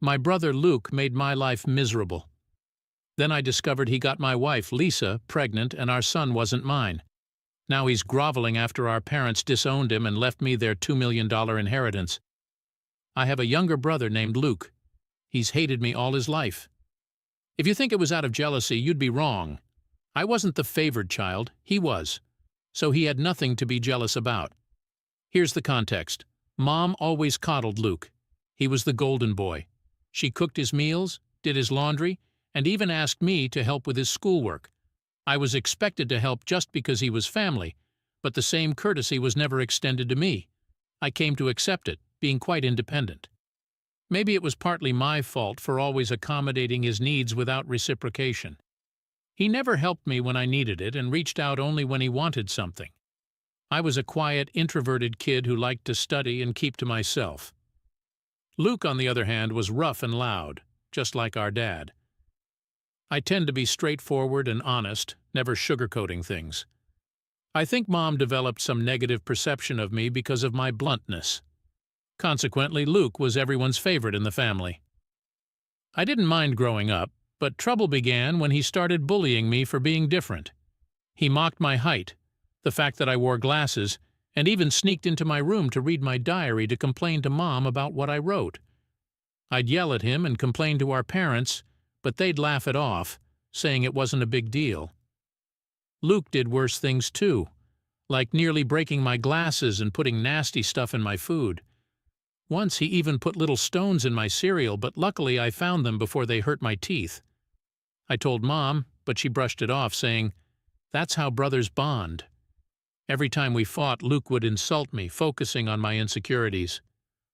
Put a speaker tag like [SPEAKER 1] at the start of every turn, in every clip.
[SPEAKER 1] My brother Luke made my life miserable. Then I discovered he got my wife, Lisa, pregnant and our son wasn't mine. Now he's groveling after our parents disowned him and left me their $2 million inheritance. I have a younger brother named Luke. He's hated me all his life. If you think it was out of jealousy, you'd be wrong. I wasn't the favored child, he was. So he had nothing to be jealous about. Here's the context. Mom always coddled Luke. He was the golden boy. She cooked his meals, did his laundry, and even asked me to help with his schoolwork. I was expected to help just because he was family, but the same courtesy was never extended to me. I came to accept it, being quite independent. Maybe it was partly my fault for always accommodating his needs without reciprocation. He never helped me when I needed it and reached out only when he wanted something. I was a quiet, introverted kid who liked to study and keep to myself. Luke, on the other hand, was rough and loud, just like our dad. I tend to be straightforward and honest, never sugarcoating things. I think Mom developed some negative perception of me because of my bluntness. Consequently, Luke was everyone's favorite in the family. I didn't mind growing up, but trouble began when he started bullying me for being different. He mocked my height, the fact that I wore glasses, and even sneaked into my room to read my diary to complain to Mom about what I wrote. I'd yell at him and complain to our parents, but they'd laugh it off, saying it wasn't a big deal. Luke did worse things too, like nearly breaking my glasses and putting nasty stuff in my food. Once he even put little stones in my cereal, but luckily I found them before they hurt my teeth. I told Mom, but she brushed it off, saying, "That's how brothers bond." Every time we fought, Luke would insult me, focusing on my insecurities.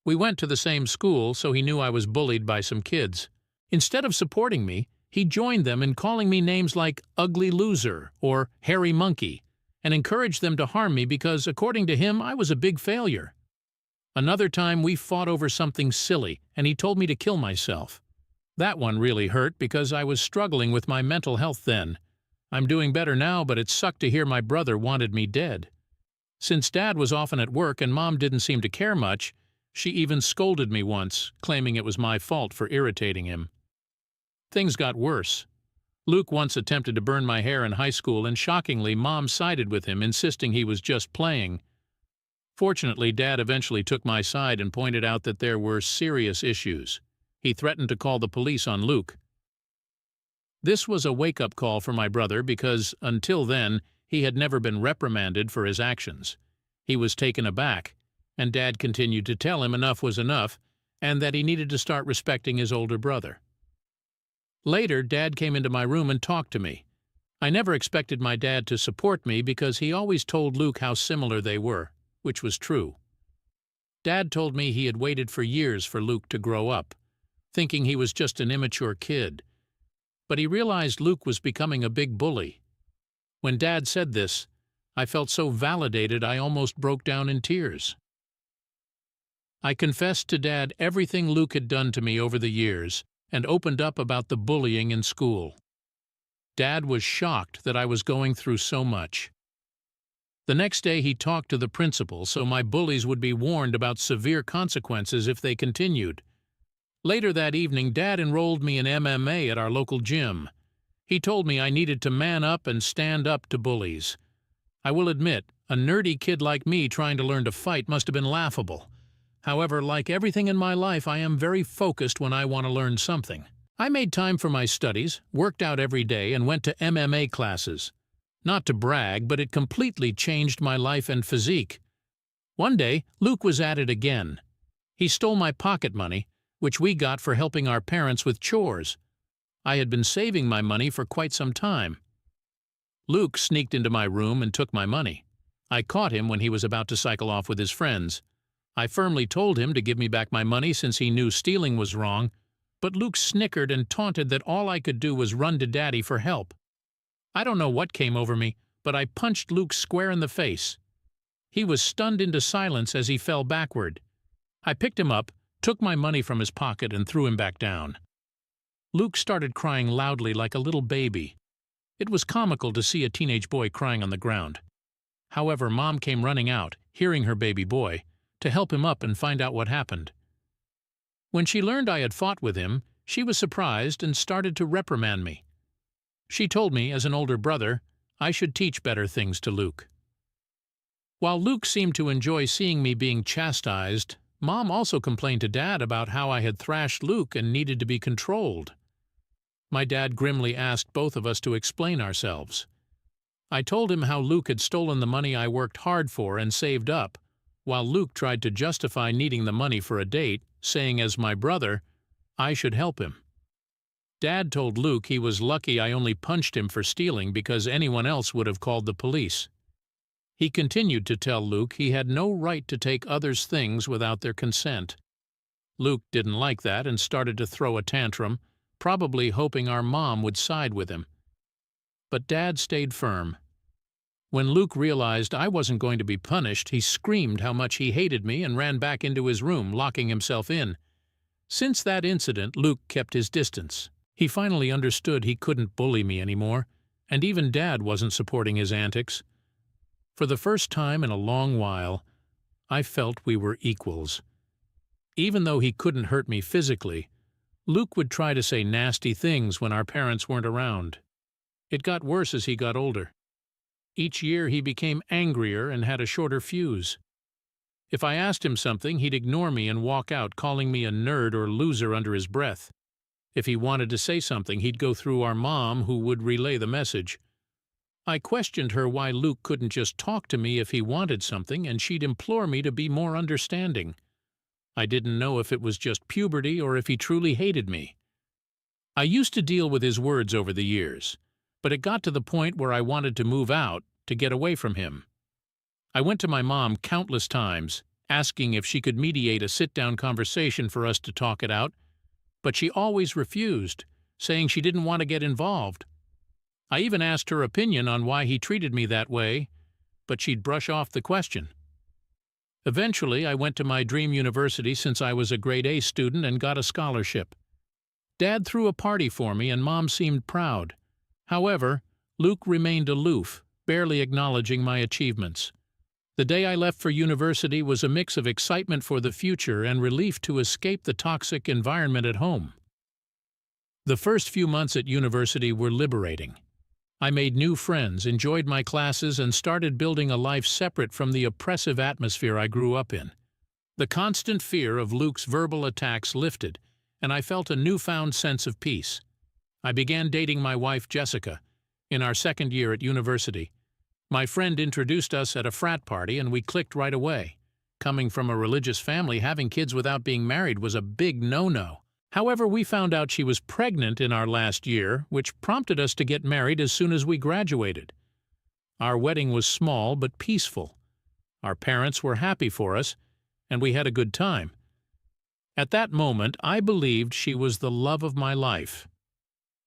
[SPEAKER 1] We went to the same school, so he knew I was bullied by some kids. Instead of supporting me, he joined them in calling me names like ugly loser or hairy monkey, and encouraged them to harm me because, according to him, I was a big failure. Another time we fought over something silly, and he told me to kill myself. That one really hurt because I was struggling with my mental health then. I'm doing better now, but it sucked to hear my brother wanted me dead. Since Dad was often at work and Mom didn't seem to care much, she even scolded me once, claiming it was my fault for irritating him. Things got worse. Luke once attempted to burn my hair in high school, and shockingly, Mom sided with him, insisting he was just playing. Fortunately, Dad eventually took my side and pointed out that there were serious issues. He threatened to call the police on Luke. This was a wake-up call for my brother because, until then, he had never been reprimanded for his actions. He was taken aback, and Dad continued to tell him enough was enough and that he needed to start respecting his older brother. Later, Dad came into my room and talked to me. I never expected my dad to support me because he always told Luke how similar they were, which was true. Dad told me he had waited for years for Luke to grow up, thinking he was just an immature kid. But he realized Luke was becoming a big bully. When Dad said this, I felt so validated I almost broke down in tears. I confessed to Dad everything Luke had done to me over the years and opened up about the bullying in school. Dad was shocked that I was going through so much. The next day he talked to the principal so my bullies would be warned about severe consequences if they continued. Later that evening, Dad enrolled me in MMA at our local gym. He told me I needed to man up and stand up to bullies. I will admit, a nerdy kid like me trying to learn to fight must have been laughable. However, like everything in my life, I am very focused when I want to learn something. I made time for my studies, worked out every day, and went to MMA classes. Not to brag, but it completely changed my life and physique. One day, Luke was at it again. He stole my pocket money, which we got for helping our parents with chores. I had been saving my money for quite some time. Luke sneaked into my room and took my money. I caught him when he was about to cycle off with his friends. I firmly told him to give me back my money since he knew stealing was wrong, but Luke snickered and taunted that all I could do was run to Daddy for help. I don't know what came over me, but I punched Luke square in the face. He was stunned into silence as he fell backward. I picked him up, took my money from his pocket, and threw him back down. Luke started crying loudly like a little baby. It was comical to see a teenage boy crying on the ground. However, Mom came running out, hearing her baby boy, to help him up and find out what happened. When she learned I had fought with him, she was surprised and started to reprimand me. She told me, as an older brother, I should teach better things to Luke. While Luke seemed to enjoy seeing me being chastised, Mom also complained to Dad about how I had thrashed Luke and needed to be controlled. My dad grimly asked both of us to explain ourselves. I told him how Luke had stolen the money I worked hard for and saved up, while Luke tried to justify needing the money for a date, saying as my brother, I should help him. Dad told Luke he was lucky I only punched him for stealing because anyone else would have called the police. He continued to tell Luke he had no right to take others' things without their consent. Luke didn't like that and started to throw a tantrum, probably hoping our mom would side with him. But Dad stayed firm. When Luke realized I wasn't going to be punished, he screamed how much he hated me and ran back into his room, locking himself in. Since that incident, Luke kept his distance. He finally understood he couldn't bully me anymore, and even Dad wasn't supporting his antics. For the first time in a long while, I felt we were equals. Even though he couldn't hurt me physically, Luke would try to say nasty things when our parents weren't around. It got worse as he got older. Each year he became angrier and had a shorter fuse. If I asked him something, he'd ignore me and walk out, calling me a nerd or loser under his breath. If he wanted to say something, he'd go through our mom, who would relay the message. I questioned her why Luke couldn't just talk to me if he wanted something, and she'd implore me to be more understanding. I didn't know if it was just puberty or if he truly hated me. I used to deal with his words over the years, but it got to the point where I wanted to move out, to get away from him. I went to my mom countless times, asking if she could mediate a sit-down conversation for us to talk it out, but she always refused, saying she didn't want to get involved. I even asked her opinion on why he treated me that way, but she'd brush off the question. Eventually, I went to my dream university since I was a grade A student and got a scholarship. Dad threw a party for me and Mom seemed proud. However, Luke remained aloof, barely acknowledging my achievements. The day I left for university was a mix of excitement for the future and relief to escape the toxic environment at home. The first few months at university were liberating. I made new friends, enjoyed my classes, and started building a life separate from the oppressive atmosphere I grew up in. The constant fear of Luke's verbal attacks lifted, and I felt a newfound sense of peace. I began dating my wife, Jessica, in our second year at university. My friend introduced us at a frat party, and we clicked right away. Coming from a religious family, having kids without being married was a big no-no. However, we found out she was pregnant in our last year, which prompted us to get married as soon as we graduated. Our wedding was small but peaceful. Our parents were happy for us, and we had a good time. At that moment, I believed she was the love of my life.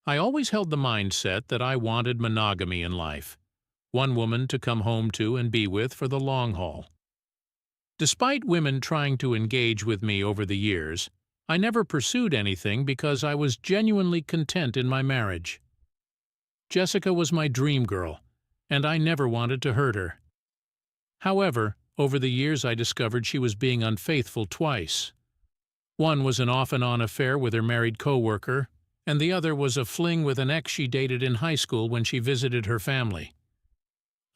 [SPEAKER 1] I always held the mindset that I wanted monogamy in life, one woman to come home to and be with for the long haul. Despite women trying to engage with me over the years, I never pursued anything because I was genuinely content in my marriage. Jessica was my dream girl, and I never wanted to hurt her. However, over the years I discovered she was being unfaithful twice. One was an off-and-on affair with her married co-worker, and the other was a fling with an ex she dated in high school when she visited her family.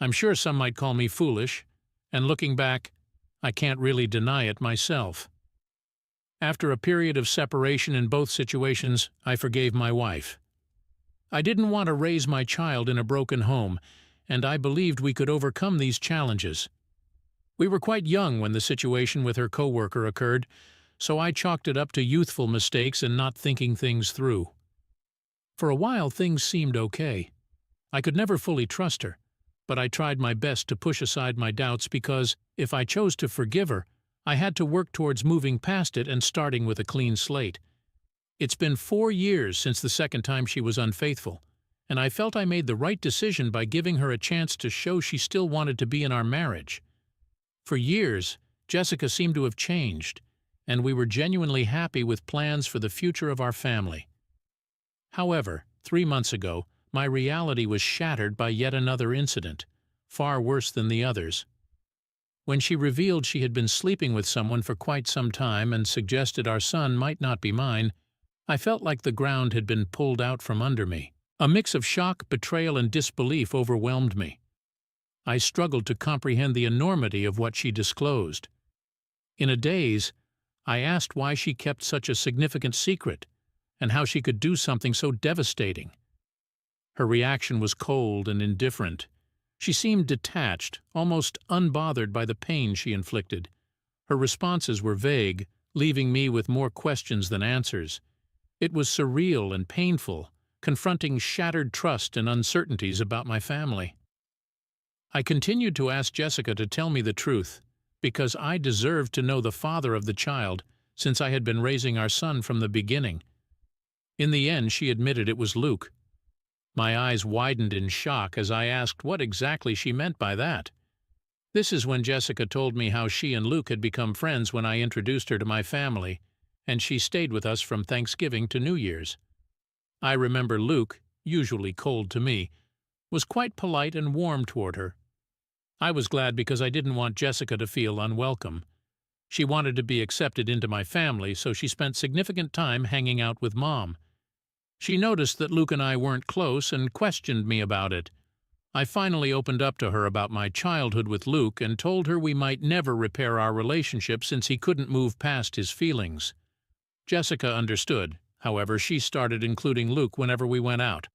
[SPEAKER 1] I'm sure some might call me foolish, and looking back, I can't really deny it myself. After a period of separation in both situations, I forgave my wife. I didn't want to raise my child in a broken home, and I believed we could overcome these challenges. We were quite young when the situation with her coworker occurred, so I chalked it up to youthful mistakes and not thinking things through. For a while, things seemed okay. I could never fully trust her, but I tried my best to push aside my doubts because, if I chose to forgive her, I had to work towards moving past it and starting with a clean slate. It's been 4 years since the second time she was unfaithful, and I felt I made the right decision by giving her a chance to show she still wanted to be in our marriage. For years, Jessica seemed to have changed, and we were genuinely happy with plans for the future of our family. However, 3 months ago, my reality was shattered by yet another incident, far worse than the others. When she revealed she had been sleeping with someone for quite some time and suggested our son might not be mine, I felt like the ground had been pulled out from under me. A mix of shock, betrayal, and disbelief overwhelmed me. I struggled to comprehend the enormity of what she disclosed. In a daze, I asked why she kept such a significant secret, and how she could do something so devastating. Her reaction was cold and indifferent. She seemed detached, almost unbothered by the pain she inflicted. Her responses were vague, leaving me with more questions than answers. It was surreal and painful, confronting shattered trust and uncertainties about my family. I continued to ask Jessica to tell me the truth, because I deserved to know the father of the child, since I had been raising our son from the beginning. In the end, she admitted it was Luke. My eyes widened in shock as I asked what exactly she meant by that. This is when Jessica told me how she and Luke had become friends when I introduced her to my family, and she stayed with us from Thanksgiving to New Year's. I remember Luke, usually cold to me, was quite polite and warm toward her. I was glad because I didn't want Jessica to feel unwelcome. She wanted to be accepted into my family, so she spent significant time hanging out with Mom. She noticed that Luke and I weren't close and questioned me about it. I finally opened up to her about my childhood with Luke and told her we might never repair our relationship since he couldn't move past his feelings. Jessica understood. However, she started including Luke whenever we went out,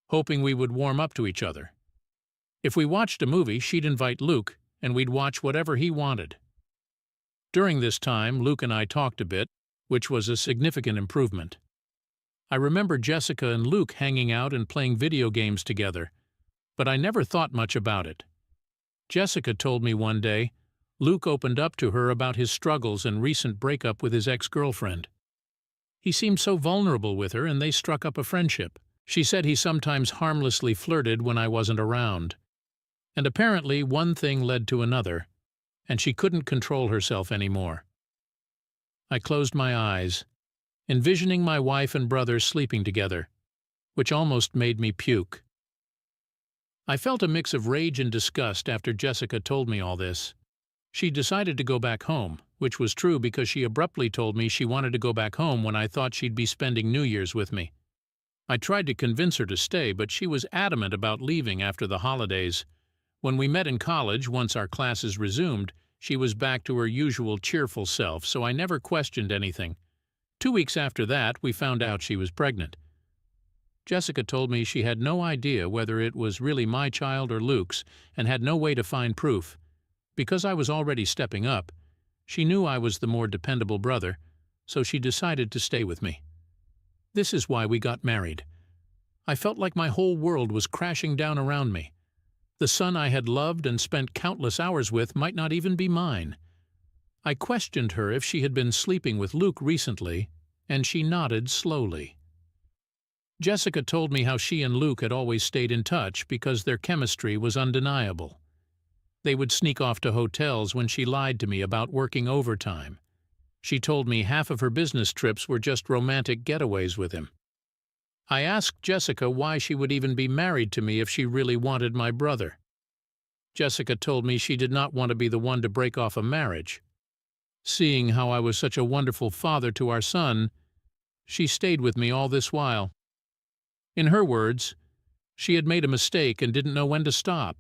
[SPEAKER 1] hoping we would warm up to each other. If we watched a movie, she'd invite Luke, and we'd watch whatever he wanted. During this time, Luke and I talked a bit, which was a significant improvement. I remember Jessica and Luke hanging out and playing video games together, but I never thought much about it. Jessica told me one day Luke opened up to her about his struggles and recent breakup with his ex-girlfriend. He seemed so vulnerable with her, and they struck up a friendship. She said he sometimes harmlessly flirted when I wasn't around. And apparently one thing led to another, and she couldn't control herself anymore. I closed my eyes, envisioning my wife and brother sleeping together, which almost made me puke. I felt a mix of rage and disgust after Jessica told me all this. She decided to go back home, which was true because she abruptly told me she wanted to go back home when I thought she'd be spending New Year's with me. I tried to convince her to stay, but she was adamant about leaving after the holidays. When we met in college, once our classes resumed, she was back to her usual cheerful self, so I never questioned anything. 2 weeks after that, we found out she was pregnant. Jessica told me she had no idea whether it was really my child or Luke's and had no way to find proof. Because I was already stepping up, she knew I was the more dependable brother, so she decided to stay with me. This is why we got married. I felt like my whole world was crashing down around me. The son I had loved and spent countless hours with might not even be mine. I questioned her if she had been sleeping with Luke recently, and she nodded slowly. Jessica told me how she and Luke had always stayed in touch because their chemistry was undeniable. They would sneak off to hotels when she lied to me about working overtime. She told me half of her business trips were just romantic getaways with him. I asked Jessica why she would even be married to me if she really wanted my brother. Jessica told me she did not want to be the one to break off a marriage. Seeing how I was such a wonderful father to our son, she stayed with me all this while. In her words, she had made a mistake and didn't know when to stop.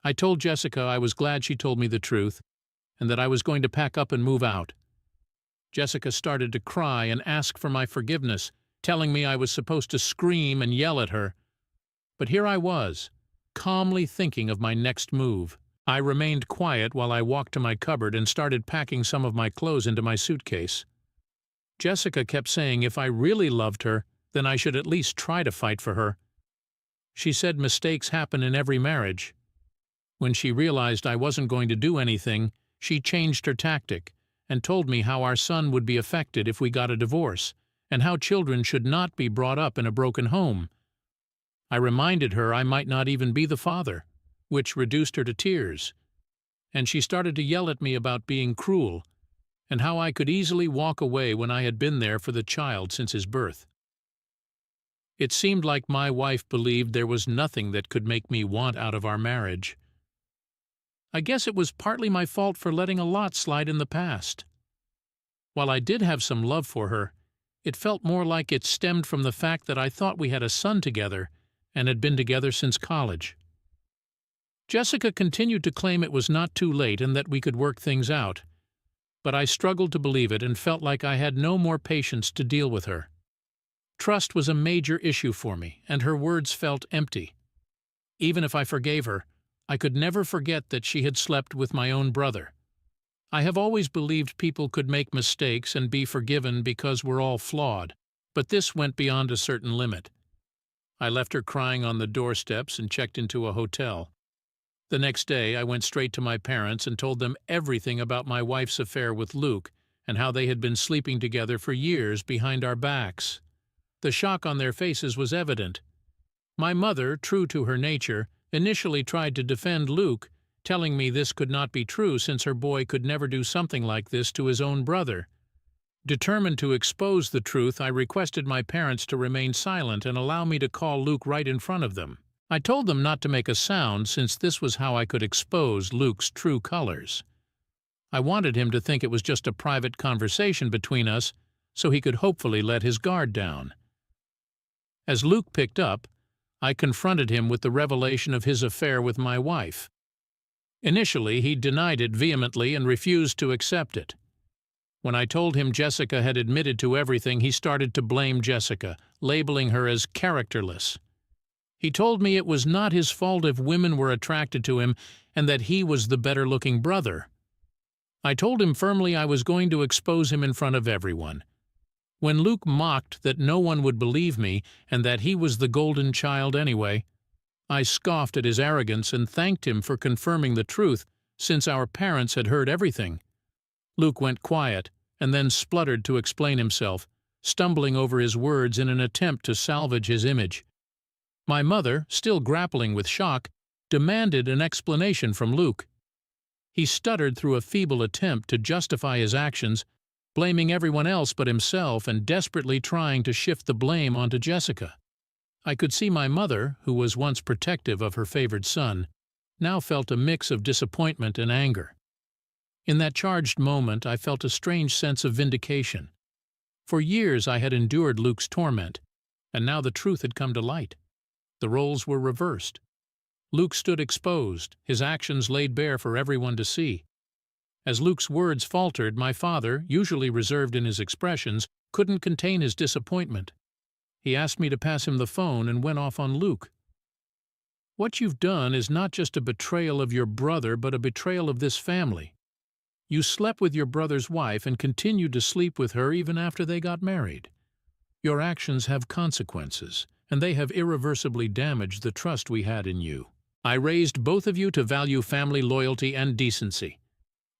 [SPEAKER 1] I told Jessica I was glad she told me the truth, and that I was going to pack up and move out. Jessica started to cry and ask for my forgiveness, telling me I was supposed to scream and yell at her. But here I was, calmly thinking of my next move. I remained quiet while I walked to my cupboard and started packing some of my clothes into my suitcase. Jessica kept saying if I really loved her, then I should at least try to fight for her. She said mistakes happen in every marriage. When she realized I wasn't going to do anything, she changed her tactic and told me how our son would be affected if we got a divorce, and how children should not be brought up in a broken home. I reminded her I might not even be the father, which reduced her to tears, and she started to yell at me about being cruel, and how I could easily walk away when I had been there for the child since his birth. It seemed like my wife believed there was nothing that could make me want out of our marriage. I guess it was partly my fault for letting a lot slide in the past. While I did have some love for her, it felt more like it stemmed from the fact that I thought we had a son together and had been together since college. Jessica continued to claim it was not too late and that we could work things out, but I struggled to believe it and felt like I had no more patience to deal with her. Trust was a major issue for me, and her words felt empty. Even if I forgave her, I could never forget that she had slept with my own brother. I have always believed people could make mistakes and be forgiven because we're all flawed, but this went beyond a certain limit. I left her crying on the doorsteps and checked into a hotel. The next day, I went straight to my parents and told them everything about my wife's affair with Luke and how they had been sleeping together for years behind our backs. The shock on their faces was evident. My mother, true to her nature, initially tried to defend Luke, telling me this could not be true since her boy could never do something like this to his own brother. Determined to expose the truth, I requested my parents to remain silent and allow me to call Luke right in front of them. I told them not to make a sound since this was how I could expose Luke's true colors. I wanted him to think it was just a private conversation between us so he could hopefully let his guard down. As Luke picked up, I confronted him with the revelation of his affair with my wife. Initially, he denied it vehemently and refused to accept it. When I told him Jessica had admitted to everything, he started to blame Jessica, labeling her as characterless. He told me it was not his fault if women were attracted to him and that he was the better-looking brother. I told him firmly I was going to expose him in front of everyone. When Luke mocked that no one would believe me and that he was the golden child anyway, I scoffed at his arrogance and thanked him for confirming the truth since our parents had heard everything. Luke went quiet and then spluttered to explain himself, stumbling over his words in an attempt to salvage his image. My mother, still grappling with shock, demanded an explanation from Luke. He stuttered through a feeble attempt to justify his actions, blaming everyone else but himself and desperately trying to shift the blame onto Jessica. I could see my mother, who was once protective of her favored son, now felt a mix of disappointment and anger. In that charged moment, I felt a strange sense of vindication. For years I had endured Luke's torment, and now the truth had come to light. The roles were reversed. Luke stood exposed, his actions laid bare for everyone to see. As Luke's words faltered, my father, usually reserved in his expressions, couldn't contain his disappointment. He asked me to pass him the phone and went off on Luke. "What you've done is not just a betrayal of your brother, but a betrayal of this family. You slept with your brother's wife and continued to sleep with her even after they got married. Your actions have consequences, and they have irreversibly damaged the trust we had in you. I raised both of you to value family loyalty and decency.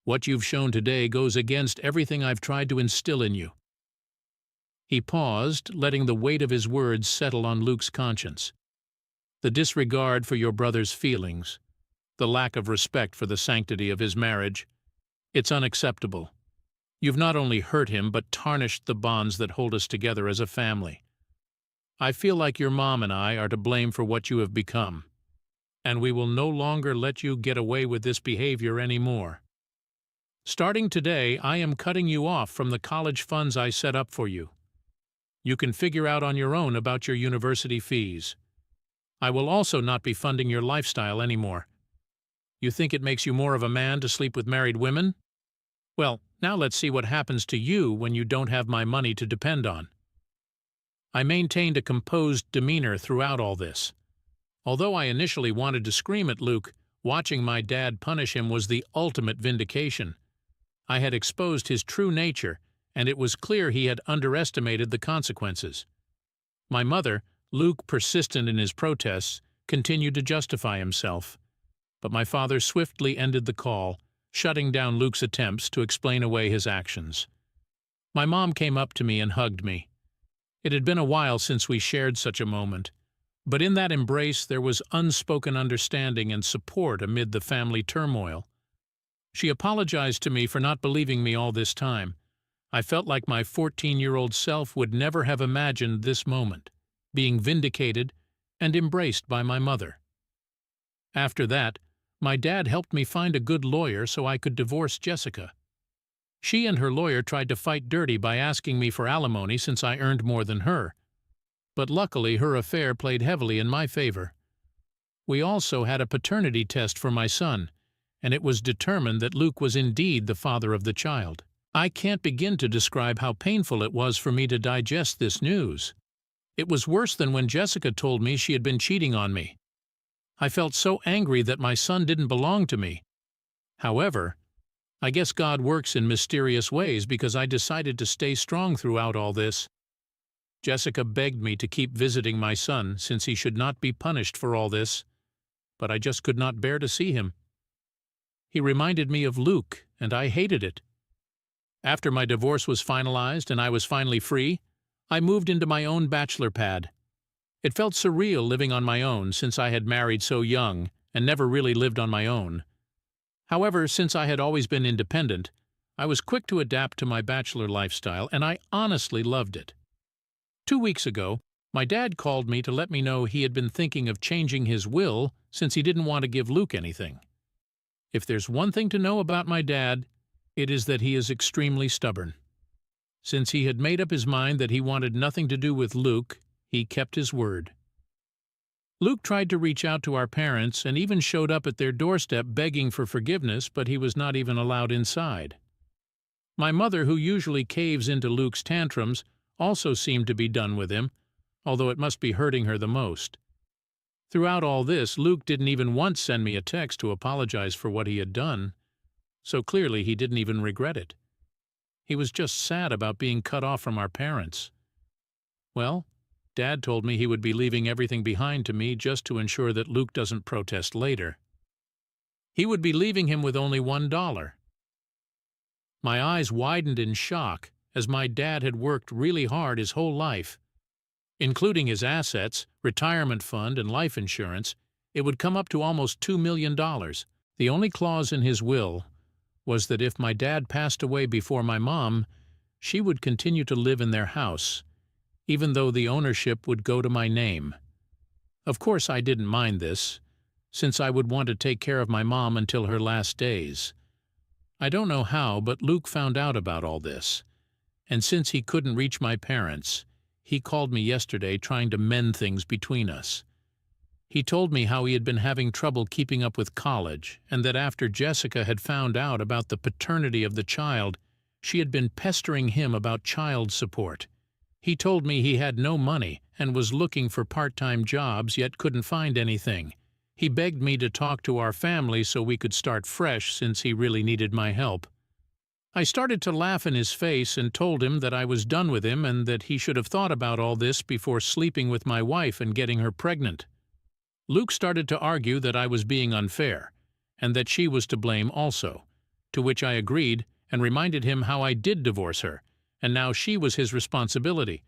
[SPEAKER 1] What you've shown today goes against everything I've tried to instill in you." He paused, letting the weight of his words settle on Luke's conscience. "The disregard for your brother's feelings, the lack of respect for the sanctity of his marriage, it's unacceptable. You've not only hurt him but tarnished the bonds that hold us together as a family. I feel like your mom and I are to blame for what you have become, and we will no longer let you get away with this behavior anymore. Starting today, I am cutting you off from the college funds I set up for you. You can figure out on your own about your university fees. I will also not be funding your lifestyle anymore. You think it makes you more of a man to sleep with married women? Well, now let's see what happens to you when you don't have my money to depend on." I maintained a composed demeanor throughout all this. Although I initially wanted to scream at Luke, watching my dad punish him was the ultimate vindication. I had exposed his true nature, and it was clear he had underestimated the consequences. My mother, Luke persistent in his protests, continued to justify himself. But my father swiftly ended the call, shutting down Luke's attempts to explain away his actions. My mom came up to me and hugged me. It had been a while since we shared such a moment, but in that embrace there was unspoken understanding and support amid the family turmoil. She apologized to me for not believing me all this time. I felt like my 14-year-old self would never have imagined this moment, being vindicated and embraced by my mother. After that, My dad helped me find a good lawyer so I could divorce Jessica. She and her lawyer tried to fight dirty by asking me for alimony since I earned more than her. But luckily her affair played heavily in my favor. We also had a paternity test for my son, and it was determined that Luke was indeed the father of the child. I can't begin to describe how painful it was for me to digest this news. It was worse than when Jessica told me she had been cheating on me. I felt so angry that my son didn't belong to me. However, I guess God works in mysterious ways because I decided to stay strong throughout all this. Jessica begged me to keep visiting my son since he should not be punished for all this, but I just could not bear to see him. He reminded me of Luke, and I hated it. After my divorce was finalized and I was finally free, I moved into my own bachelor pad. It felt surreal living on my own since I had married so young and never really lived on my own. However, since I had always been independent, I was quick to adapt to my bachelor lifestyle, and I honestly loved it. 2 weeks ago, my dad called me to let me know he had been thinking of changing his will since he didn't want to give Luke anything. If there's one thing to know about my dad, it is that he is extremely stubborn. Since he had made up his mind that he wanted nothing to do with Luke, he kept his word. Luke tried to reach out to our parents and even showed up at their doorstep begging for forgiveness, but he was not even allowed inside. My mother, who usually caves into Luke's tantrums, also seemed to be done with him, although it must be hurting her the most. Throughout all this, Luke didn't even once send me a text to apologize for what he had done, so clearly he didn't even regret it. He was just sad about being cut off from our parents. Well, Dad told me he would be leaving everything behind to me just to ensure that Luke doesn't protest later. He would be leaving him with only $1. My eyes widened in shock, as my dad had worked really hard his whole life. Including his assets, retirement fund, and life insurance, it would come up to almost $2 million. The only clause in his will was that if my dad passed away before my mom, she would continue to live in their house, even though the ownership would go to my name. Of course, I didn't mind this, since I would want to take care of my mom until her last days. I don't know how, but Luke found out about all this, and since he couldn't reach my parents, he called me yesterday trying to mend things between us. He told me how he had been having trouble keeping up with college, and that after Jessica had found out about the paternity of the child, she had been pestering him about child support. He told me he had no money and was looking for part-time jobs yet couldn't find anything. He begged me to talk to our family so we could start fresh since he really needed my help. I started to laugh in his face and told him that I was done with him and that he should have thought about all this before sleeping with my wife and getting her pregnant. Luke started to argue that I was being unfair, and that she was to blame also, to which I agreed and reminded him how I did divorce her, and now she was his responsibility,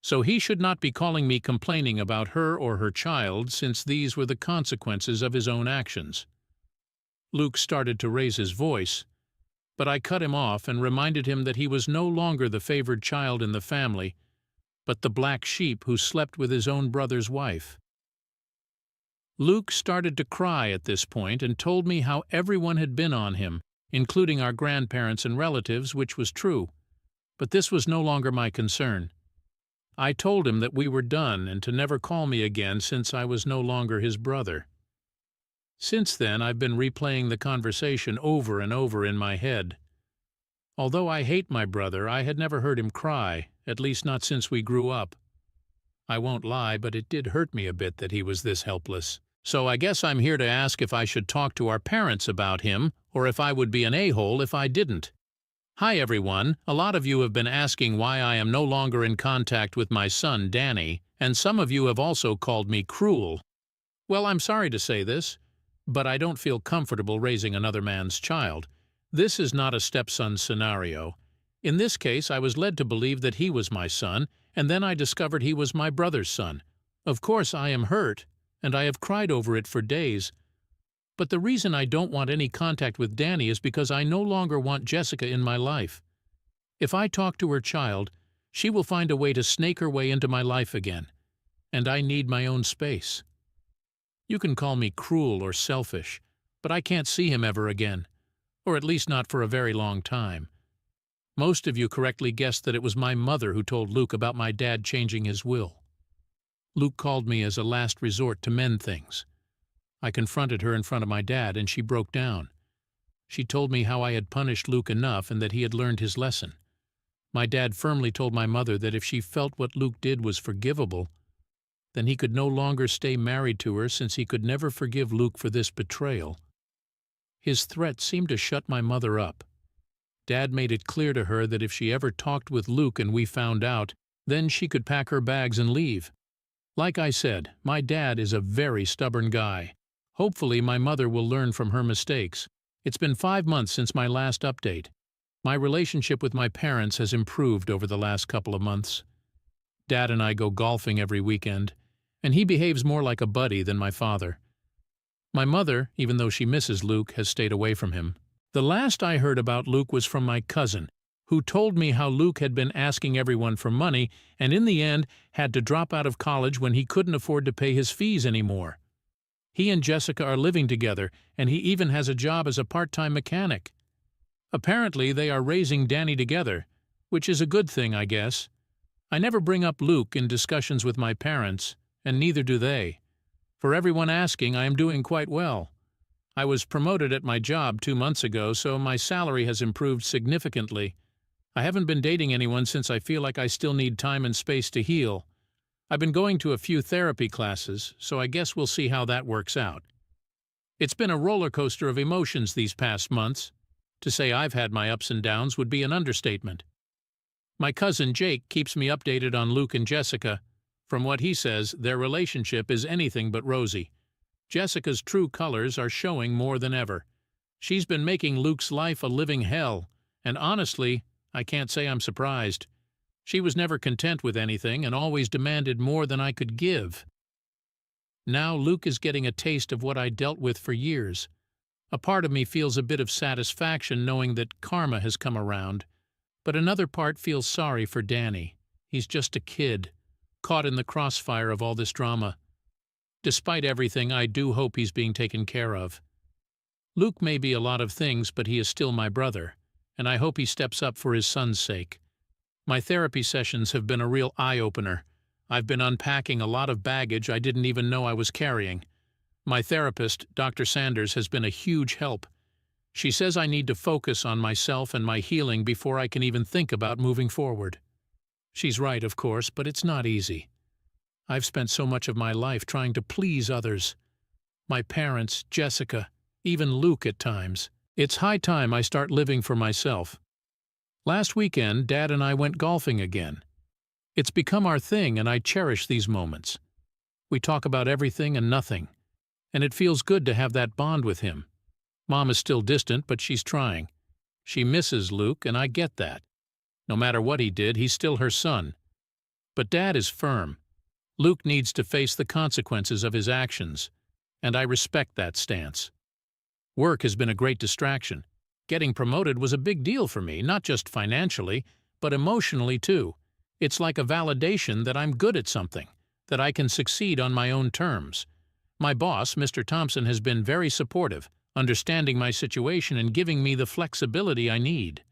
[SPEAKER 1] so he should not be calling me complaining about her or her child since these were the consequences of his own actions. Luke started to raise his voice, but I cut him off and reminded him that he was no longer the favored child in the family, but the black sheep who slept with his own brother's wife. Luke started to cry at this point and told me how everyone had been on him, including our grandparents and relatives, which was true. But this was no longer my concern. I told him that we were done and to never call me again since I was no longer his brother. Since then, I've been replaying the conversation over and over in my head. Although I hate my brother, I had never heard him cry, at least not since we grew up. I won't lie, but it did hurt me a bit that he was this helpless. So I guess I'm here to ask if I should talk to our parents about him, or if I would be an a-hole if I didn't. Hi everyone, a lot of you have been asking why I am no longer in contact with my son Danny, and some of you have also called me cruel. Well, I'm sorry to say this, but I don't feel comfortable raising another man's child. This is not a stepson scenario. In this case, I was led to believe that he was my son, and then I discovered he was my brother's son. Of course, I am hurt, and I have cried over it for days. But the reason I don't want any contact with Danny is because I no longer want Jessica in my life. If I talk to her child, she will find a way to snake her way into my life again, and I need my own space. You can call me cruel or selfish, but I can't see him ever again, or at least not for a very long time. Most of you correctly guessed that it was my mother who told Luke about my dad changing his will. Luke called me as a last resort to mend things. I confronted her in front of my dad, and she broke down. She told me how I had punished Luke enough and that he had learned his lesson. My dad firmly told my mother that if she felt what Luke did was forgivable, then he could no longer stay married to her since he could never forgive Luke for this betrayal. His threat seemed to shut my mother up. Dad made it clear to her that if she ever talked with Luke and we found out, then she could pack her bags and leave. Like I said, my dad is a very stubborn guy. Hopefully my mother will learn from her mistakes. It's been 5 months since my last update. My relationship with my parents has improved over the last couple of months. Dad and I go golfing every weekend, and he behaves more like a buddy than my father. My mother, even though she misses Luke, has stayed away from him. The last I heard about Luke was from my cousin, who told me how Luke had been asking everyone for money and in the end had to drop out of college when he couldn't afford to pay his fees anymore. He and Jessica are living together, and he even has a job as a part-time mechanic. Apparently, they are raising Danny together, which is a good thing, I guess. I never bring up Luke in discussions with my parents, and neither do they. For everyone asking, I am doing quite well. I was promoted at my job 2 months ago, so my salary has improved significantly. I haven't been dating anyone since I feel like I still need time and space to heal. I've been going to a few therapy classes, so I guess we'll see how that works out. It's been a roller coaster of emotions these past months. To say I've had my ups and downs would be an understatement. My cousin Jake keeps me updated on Luke and Jessica. From what he says, their relationship is anything but rosy. Jessica's true colors are showing more than ever. She's been making Luke's life a living hell, and honestly, I can't say I'm surprised. She was never content with anything and always demanded more than I could give. Now Luke is getting a taste of what I dealt with for years. A part of me feels a bit of satisfaction knowing that karma has come around, but another part feels sorry for Danny. He's just a kid, caught in the crossfire of all this drama. Despite everything, I do hope he's being taken care of. Luke may be a lot of things, but he is still my brother, and I hope he steps up for his son's sake. My therapy sessions have been a real eye-opener. I've been unpacking a lot of baggage I didn't even know I was carrying. My therapist, Dr. Sanders, has been a huge help. She says I need to focus on myself and my healing before I can even think about moving forward. She's right, of course, but it's not easy. I've spent so much of my life trying to please others. My parents, Jessica, even Luke at times. It's high time I start living for myself. Last weekend, Dad and I went golfing again. It's become our thing, and I cherish these moments. We talk about everything and nothing, and it feels good to have that bond with him. Mom is still distant, but she's trying. She misses Luke, and I get that. No matter what he did, he's still her son. But Dad is firm. Luke needs to face the consequences of his actions, and I respect that stance. Work has been a great distraction. Getting promoted was a big deal for me, not just financially, but emotionally too. It's like a validation that I'm good at something, that I can succeed on my own terms. My boss, Mr. Thompson, has been very supportive, understanding my situation and giving me the flexibility I need.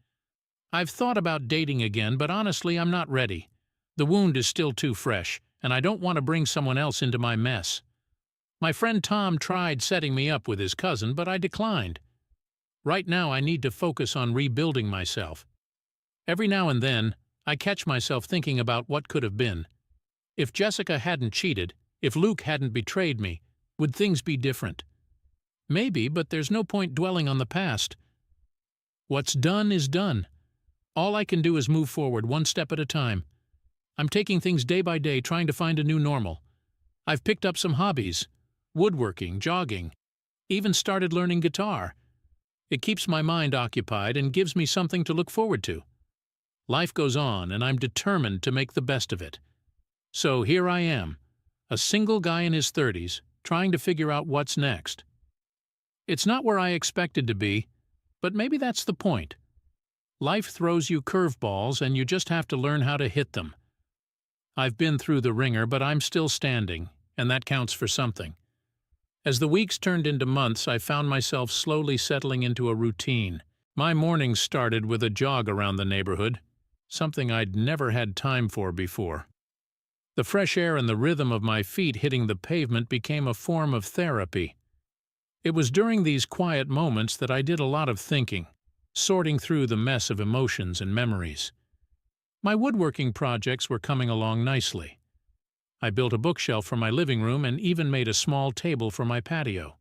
[SPEAKER 1] I've thought about dating again, but honestly, I'm not ready. The wound is still too fresh, and I don't want to bring someone else into my mess. My friend Tom tried setting me up with his cousin, but I declined. Right now, I need to focus on rebuilding myself. Every now and then, I catch myself thinking about what could have been. If Jessica hadn't cheated, if Luke hadn't betrayed me, would things be different? Maybe, but there's no point dwelling on the past. What's done is done. All I can do is move forward one step at a time. I'm taking things day by day, trying to find a new normal. I've picked up some hobbies: woodworking, jogging, even started learning guitar. It keeps my mind occupied and gives me something to look forward to. Life goes on, and I'm determined to make the best of it. So here I am, a single guy in his 30s, trying to figure out what's next. It's not where I expected to be, but maybe that's the point. Life throws you curveballs, and you just have to learn how to hit them. I've been through the ringer, but I'm still standing, and that counts for something. As the weeks turned into months, I found myself slowly settling into a routine. My mornings started with a jog around the neighborhood, something I'd never had time for before. The fresh air and the rhythm of my feet hitting the pavement became a form of therapy. It was during these quiet moments that I did a lot of thinking, sorting through the mess of emotions and memories. My woodworking projects were coming along nicely. I built a bookshelf for my living room and even made a small table for my patio.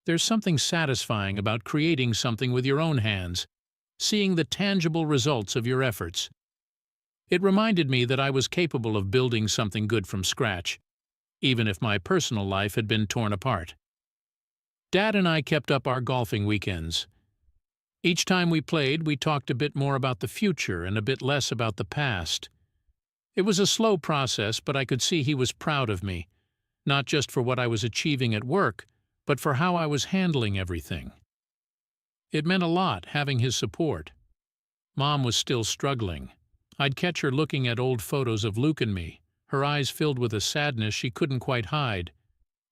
[SPEAKER 1] There's something satisfying about creating something with your own hands, seeing the tangible results of your efforts. It reminded me that I was capable of building something good from scratch, even if my personal life had been torn apart. Dad and I kept up our golfing weekends. Each time we played, we talked a bit more about the future and a bit less about the past. It was a slow process, but I could see he was proud of me, not just for what I was achieving at work, but for how I was handling everything. It meant a lot having his support. Mom was still struggling. I'd catch her looking at old photos of Luke and me, her eyes filled with a sadness she couldn't quite hide.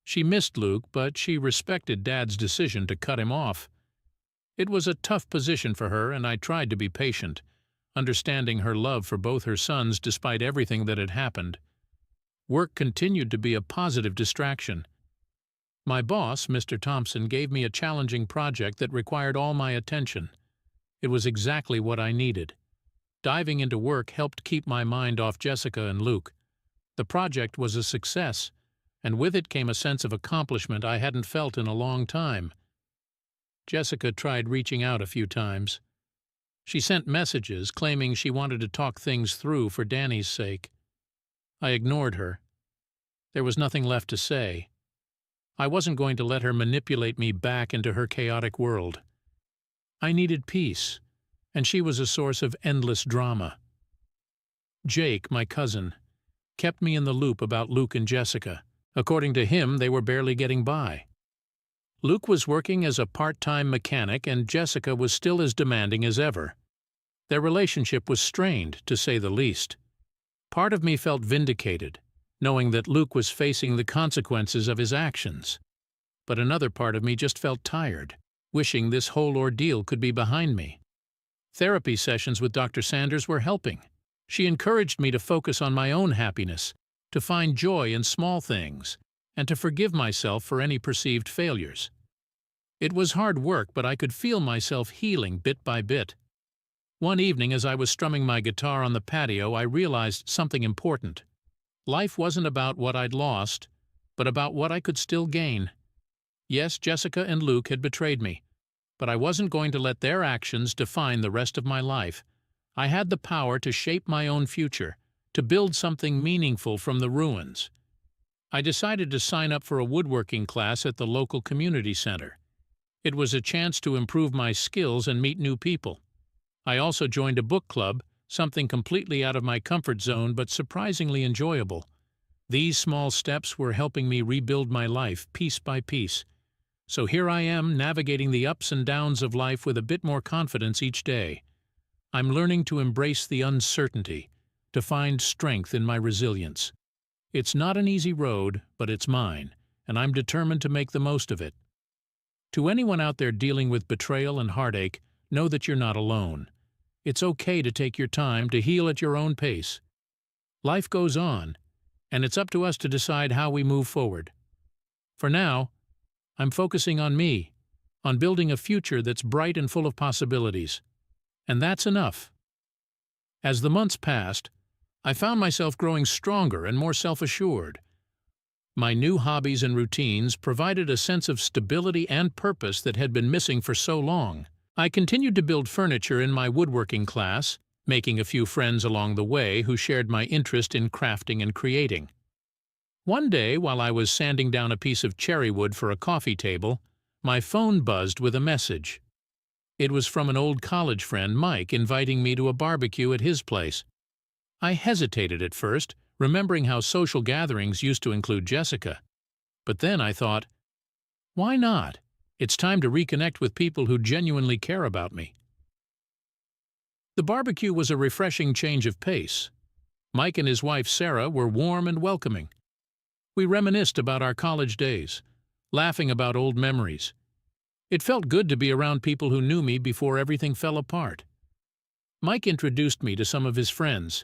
[SPEAKER 1] She missed Luke, but she respected Dad's decision to cut him off. It was a tough position for her, and I tried to be patient, understanding her love for both her sons despite everything that had happened. Work continued to be a positive distraction. My boss, Mr. Thompson, gave me a challenging project that required all my attention. It was exactly what I needed. Diving into work helped keep my mind off Jessica and Luke. The project was a success, and with it came a sense of accomplishment I hadn't felt in a long time. Jessica tried reaching out a few times. She sent messages claiming she wanted to talk things through for Danny's sake. I ignored her. There was nothing left to say. I wasn't going to let her manipulate me back into her chaotic world. I needed peace, and she was a source of endless drama. Jake, my cousin, kept me in the loop about Luke and Jessica. According to him, they were barely getting by. Luke was working as a part-time mechanic, and Jessica was still as demanding as ever. Their relationship was strained, to say the least. Part of me felt vindicated, knowing that Luke was facing the consequences of his actions. But another part of me just felt tired, wishing this whole ordeal could be behind me. Therapy sessions with Dr. Sanders were helping. She encouraged me to focus on my own happiness, to find joy in small things, and to forgive myself for any perceived failures. It was hard work, but I could feel myself healing bit by bit. One evening, as I was strumming my guitar on the patio, I realized something important. Life wasn't about what I'd lost, but about what I could still gain. Yes, Jessica and Luke had betrayed me, but I wasn't going to let their actions define the rest of my life. I had the power to shape my own future, to build something meaningful from the ruins. I decided to sign up for a woodworking class at the local community center. It was a chance to improve my skills and meet new people. I also joined a book club, something completely out of my comfort zone but surprisingly enjoyable. These small steps were helping me rebuild my life piece by piece. So here I am, navigating the ups and downs of life with a bit more confidence each day. I'm learning to embrace the uncertainty, to find strength in my resilience. It's not an easy road, but it's mine, and I'm determined to make the most of it. To anyone out there dealing with betrayal and heartache, know that you're not alone. It's okay to take your time to heal at your own pace. Life goes on, and it's up to us to decide how we move forward. For now, I'm focusing on me, on building a future that's bright and full of possibilities. And that's enough. As the months passed, I found myself growing stronger and more self-assured. My new hobbies and routines provided a sense of stability and purpose that had been missing for so long. I continued to build furniture in my woodworking class, making a few friends along the way who shared my interest in crafting and creating. One day, while I was sanding down a piece of cherry wood for a coffee table, my phone buzzed with a message. It was from an old college friend, Mike, inviting me to a barbecue at his place. I hesitated at first, remembering how social gatherings used to include Jessica. But then I thought, why not? It's time to reconnect with people who genuinely care about me. The barbecue was a refreshing change of pace. Mike and his wife Sarah were warm and welcoming. We reminisced about our college days, laughing about old memories. It felt good to be around people who knew me before everything fell apart. Mike introduced me to some of his friends,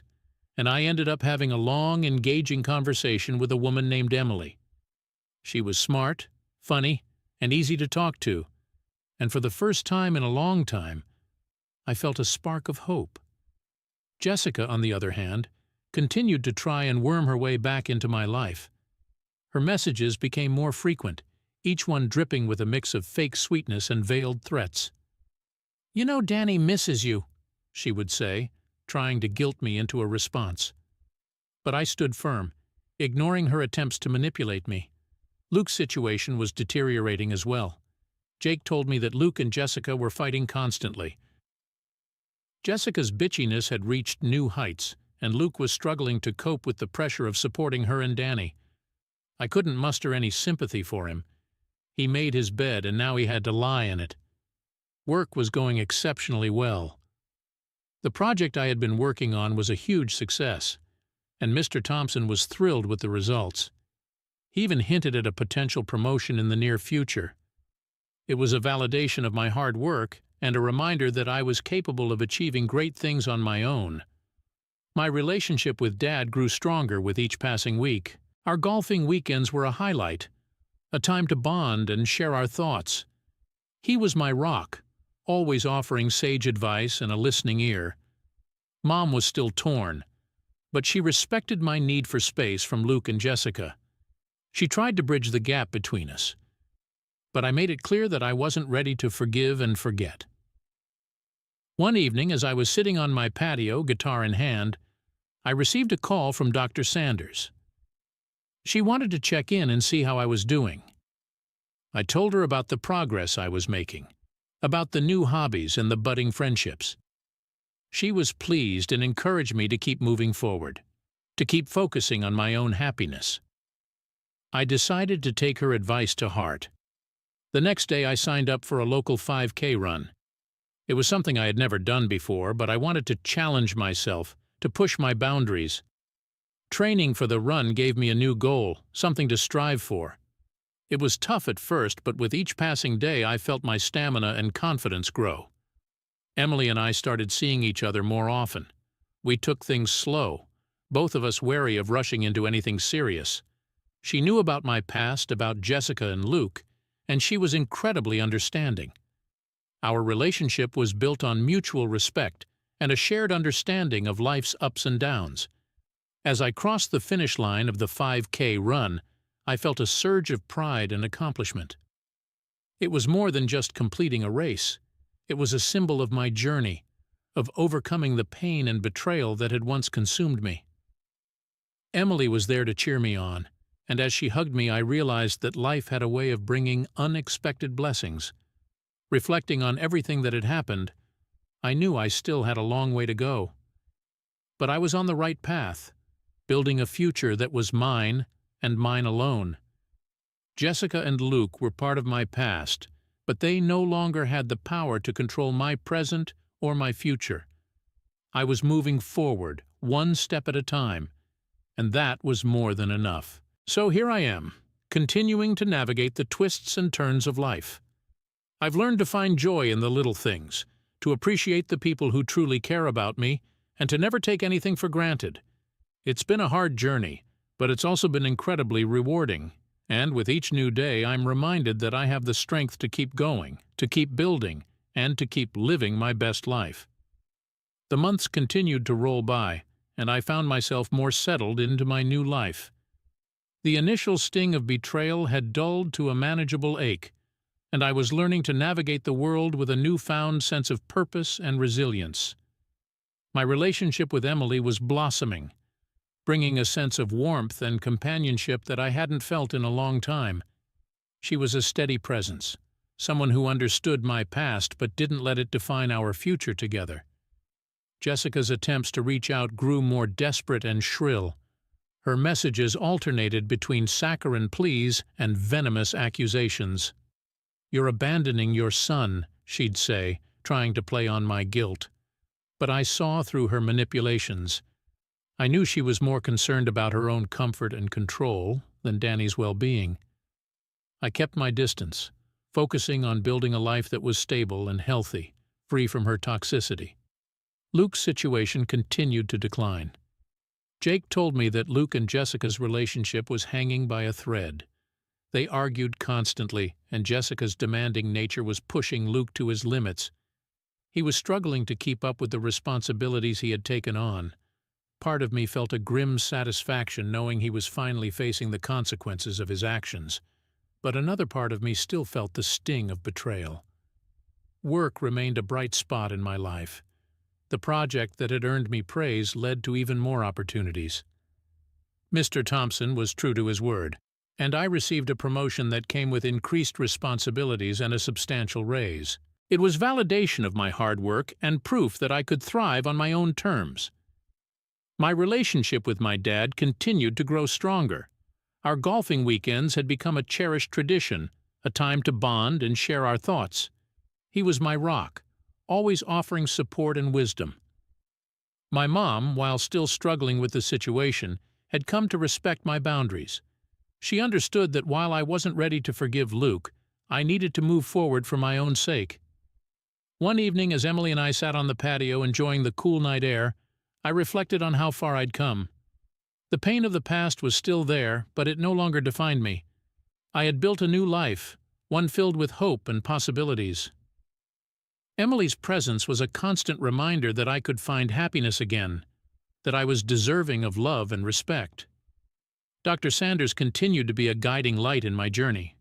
[SPEAKER 1] and I ended up having a long, engaging conversation with a woman named Emily. She was smart, funny, and easy to talk to, and for the first time in a long time, I felt a spark of hope. Jessica, on the other hand, continued to try and worm her way back into my life. Her messages became more frequent, each one dripping with a mix of fake sweetness and veiled threats. "You know Danny misses you," she would say, trying to guilt me into a response. But I stood firm, ignoring her attempts to manipulate me. Luke's situation was deteriorating as well. Jake told me that Luke and Jessica were fighting constantly. Jessica's bitchiness had reached new heights, and Luke was struggling to cope with the pressure of supporting her and Danny. I couldn't muster any sympathy for him. He made his bed, and now he had to lie in it. Work was going exceptionally well. The project I had been working on was a huge success, and Mr. Thompson was thrilled with the results. He even hinted at a potential promotion in the near future. It was a validation of my hard work and a reminder that I was capable of achieving great things on my own. My relationship with Dad grew stronger with each passing week. Our golfing weekends were a highlight, a time to bond and share our thoughts. He was my rock, always offering sage advice and a listening ear. Mom was still torn, but she respected my need for space from Luke and Jessica. She tried to bridge the gap between us, but I made it clear that I wasn't ready to forgive and forget. One evening, as I was sitting on my patio, guitar in hand, I received a call from Dr. Sanders. She wanted to check in and see how I was doing. I told her about the progress I was making, about the new hobbies and the budding friendships. She was pleased and encouraged me to keep moving forward, to keep focusing on my own happiness. I decided to take her advice to heart. The next day I signed up for a local 5K run. It was something I had never done before, but I wanted to challenge myself, to push my boundaries. Training for the run gave me a new goal, something to strive for. It was tough at first, but with each passing day I felt my stamina and confidence grow. Emily and I started seeing each other more often. We took things slow, both of us wary of rushing into anything serious. She knew about my past, about Jessica and Luke, and she was incredibly understanding. Our relationship was built on mutual respect and a shared understanding of life's ups and downs. As I crossed the finish line of the 5K run, I felt a surge of pride and accomplishment. It was more than just completing a race. It was a symbol of my journey, of overcoming the pain and betrayal that had once consumed me. Emily was there to cheer me on, and as she hugged me I realized that life had a way of bringing unexpected blessings. Reflecting on everything that had happened, I knew I still had a long way to go. But I was on the right path, building a future that was mine and mine alone. Jessica and Luke were part of my past, but they no longer had the power to control my present or my future. I was moving forward, one step at a time, and that was more than enough. So here I am, continuing to navigate the twists and turns of life. I've learned to find joy in the little things, to appreciate the people who truly care about me, and to never take anything for granted. It's been a hard journey, but it's also been incredibly rewarding. And with each new day, I'm reminded that I have the strength to keep going, to keep building, and to keep living my best life. The months continued to roll by, and I found myself more settled into my new life. The initial sting of betrayal had dulled to a manageable ache, and I was learning to navigate the world with a newfound sense of purpose and resilience. My relationship with Emily was blossoming, bringing a sense of warmth and companionship that I hadn't felt in a long time. She was a steady presence, someone who understood my past but didn't let it define our future together. Jessica's attempts to reach out grew more desperate and shrill. Her messages alternated between saccharine pleas and venomous accusations. "You're abandoning your son," she'd say, trying to play on my guilt. But I saw through her manipulations. I knew she was more concerned about her own comfort and control than Danny's well-being. I kept my distance, focusing on building a life that was stable and healthy, free from her toxicity. Luke's situation continued to decline. Jake told me that Luke and Jessica's relationship was hanging by a thread. They argued constantly, and Jessica's demanding nature was pushing Luke to his limits. He was struggling to keep up with the responsibilities he had taken on. Part of me felt a grim satisfaction knowing he was finally facing the consequences of his actions, but another part of me still felt the sting of betrayal. Work remained a bright spot in my life. The project that had earned me praise led to even more opportunities. Mr. Thompson was true to his word, and I received a promotion that came with increased responsibilities and a substantial raise. It was validation of my hard work and proof that I could thrive on my own terms. My relationship with my dad continued to grow stronger. Our golfing weekends had become a cherished tradition, a time to bond and share our thoughts. He was my rock, always offering support and wisdom. My mom, while still struggling with the situation, had come to respect my boundaries. She understood that while I wasn't ready to forgive Luke, I needed to move forward for my own sake. One evening, as Emily and I sat on the patio enjoying the cool night air, I reflected on how far I'd come. The pain of the past was still there, but it no longer defined me. I had built a new life, one filled with hope and possibilities. Emily's presence was a constant reminder that I could find happiness again, that I was deserving of love and respect. Dr. Sanders continued to be a guiding light in my journey.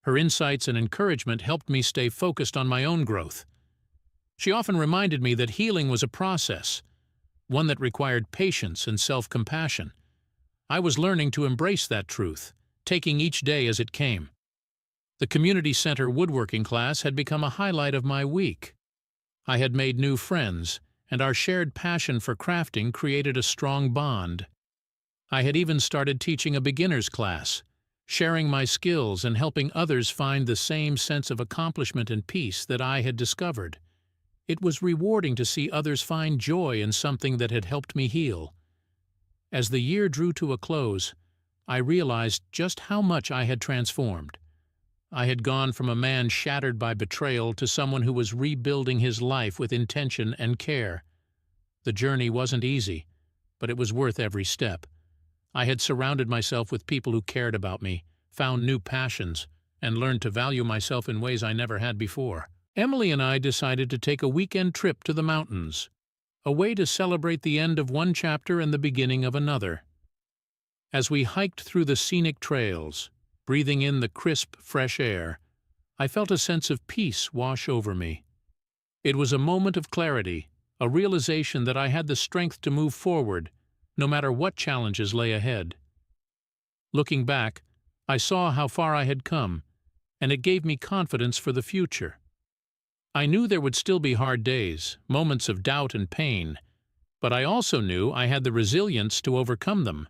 [SPEAKER 1] Her insights and encouragement helped me stay focused on my own growth. She often reminded me that healing was a process, one that required patience and self-compassion. I was learning to embrace that truth, taking each day as it came. The community center woodworking class had become a highlight of my week. I had made new friends, and our shared passion for crafting created a strong bond. I had even started teaching a beginner's class, sharing my skills and helping others find the same sense of accomplishment and peace that I had discovered. It was rewarding to see others find joy in something that had helped me heal. As the year drew to a close, I realized just how much I had transformed. I had gone from a man shattered by betrayal to someone who was rebuilding his life with intention and care. The journey wasn't easy, but it was worth every step. I had surrounded myself with people who cared about me, found new passions, and learned to value myself in ways I never had before. Emily and I decided to take a weekend trip to the mountains, a way to celebrate the end of one chapter and the beginning of another. As we hiked through the scenic trails, breathing in the crisp, fresh air, I felt a sense of peace wash over me. It was a moment of clarity, a realization that I had the strength to move forward, no matter what challenges lay ahead. Looking back, I saw how far I had come, and it gave me confidence for the future. I knew there would still be hard days, moments of doubt and pain, but I also knew I had the resilience to overcome them.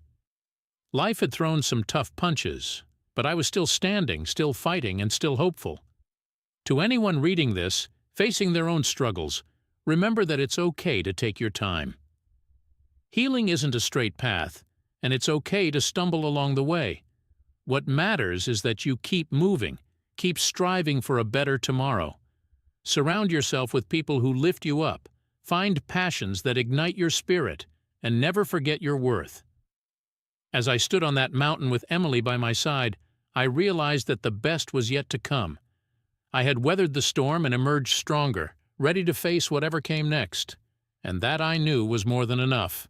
[SPEAKER 1] Life had thrown some tough punches, but I was still standing, still fighting, and still hopeful. To anyone reading this, facing their own struggles, remember that it's okay to take your time. Healing isn't a straight path, and it's okay to stumble along the way. What matters is that you keep moving, keep striving for a better tomorrow. Surround yourself with people who lift you up, find passions that ignite your spirit, and never forget your worth. As I stood on that mountain with Emily by my side, I realized that the best was yet to come. I had weathered the storm and emerged stronger, ready to face whatever came next. And that I knew was more than enough.